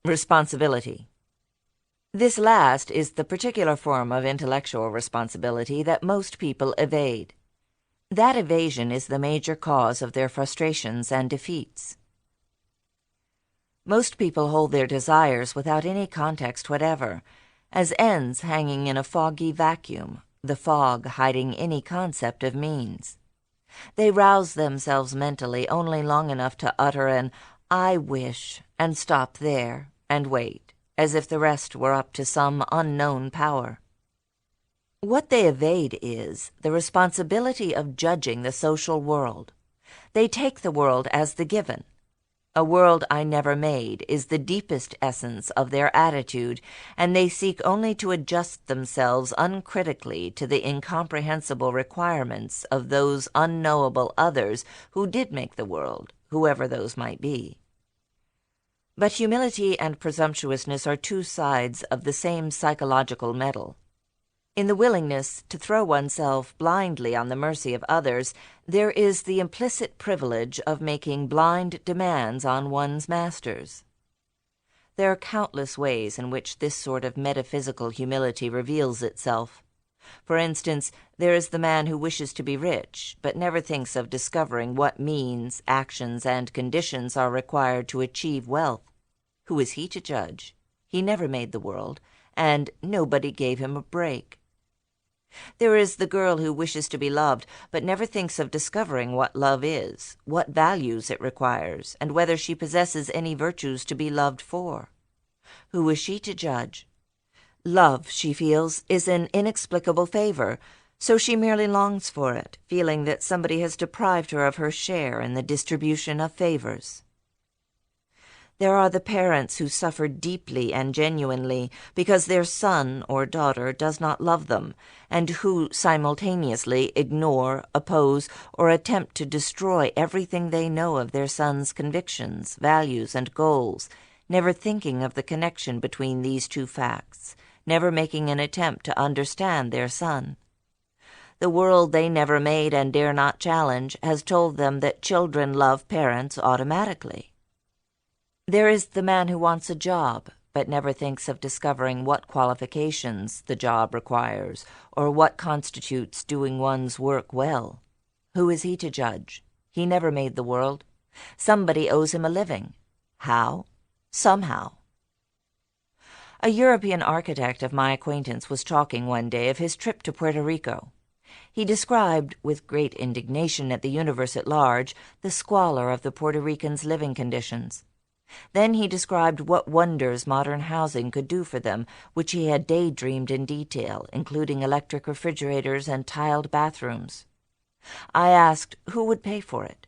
Responsibility. This last is the particular form of intellectual responsibility that most people evade. That evasion is the major cause of their frustrations and defeats. Most people hold their desires without any context whatever, as ends hanging in a foggy vacuum, the fog hiding any concept of means. They rouse themselves mentally only long enough to utter an "I wish," and stop there, and wait, as if the rest were up to some unknown power. What they evade is the responsibility of judging the social world. They take the world as the given. A world I never made is the deepest essence of their attitude, and they seek only to adjust themselves uncritically to the incomprehensible requirements of those unknowable others who did make the world, whoever those might be. But humility and presumptuousness are two sides of the same psychological metal. In the willingness to throw oneself blindly on the mercy of others, there is the implicit privilege of making blind demands on one's masters. There are countless ways in which this sort of metaphysical humility reveals itself. For instance, there is the man who wishes to be rich, but never thinks of discovering what means, actions, and conditions are required to achieve wealth. Who is he to judge? He never made the world, and nobody gave him a break. There is the girl who wishes to be loved, but never thinks of discovering what love is, what values it requires, and whether she possesses any virtues to be loved for. Who is she to judge? Love, she feels, is an inexplicable favor, so she merely longs for it, feeling that somebody has deprived her of her share in the distribution of favors. There are the parents who suffer deeply and genuinely because their son or daughter does not love them, and who simultaneously ignore, oppose, or attempt to destroy everything they know of their son's convictions, values, and goals, never thinking of the connection between these two facts, never making an attempt to understand their son. The world they never made and dare not challenge has told them that children love parents automatically. There is the man who wants a job, but never thinks of discovering what qualifications the job requires, or what constitutes doing one's work well. Who is he to judge? He never made the world. Somebody owes him a living. How? Somehow. A European architect of my acquaintance was talking one day of his trip to Puerto Rico. He described, with great indignation at the universe at large, the squalor of the Puerto Ricans' living conditions. Then he described what wonders modern housing could do for them, which he had daydreamed in detail, including electric refrigerators and tiled bathrooms. I asked who would pay for it.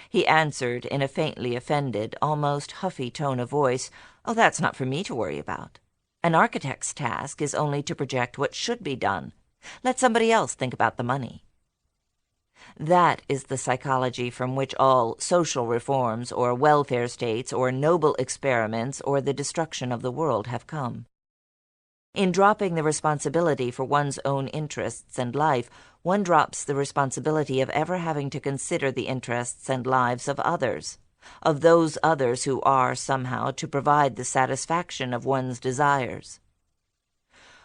He answered in a faintly offended, almost huffy tone of voice, "Oh, that's not for me to worry about. An architect's task is only to project what should be done. Let somebody else think about the money." That is the psychology from which all social reforms or welfare states or noble experiments or the destruction of the world have come. In dropping the responsibility for one's own interests and life, one drops the responsibility of ever having to consider the interests and lives of others, of those others who are, somehow, to provide the satisfaction of one's desires.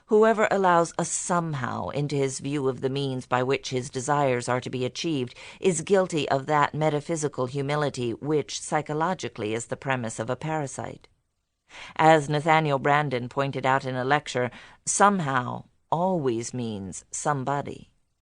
Whoever allows a somehow into his view of the means by which his desires are to be achieved is guilty of that metaphysical humility which, psychologically, is the premise of a parasite. As Nathaniel Branden pointed out in a lecture, somehow always means somebody.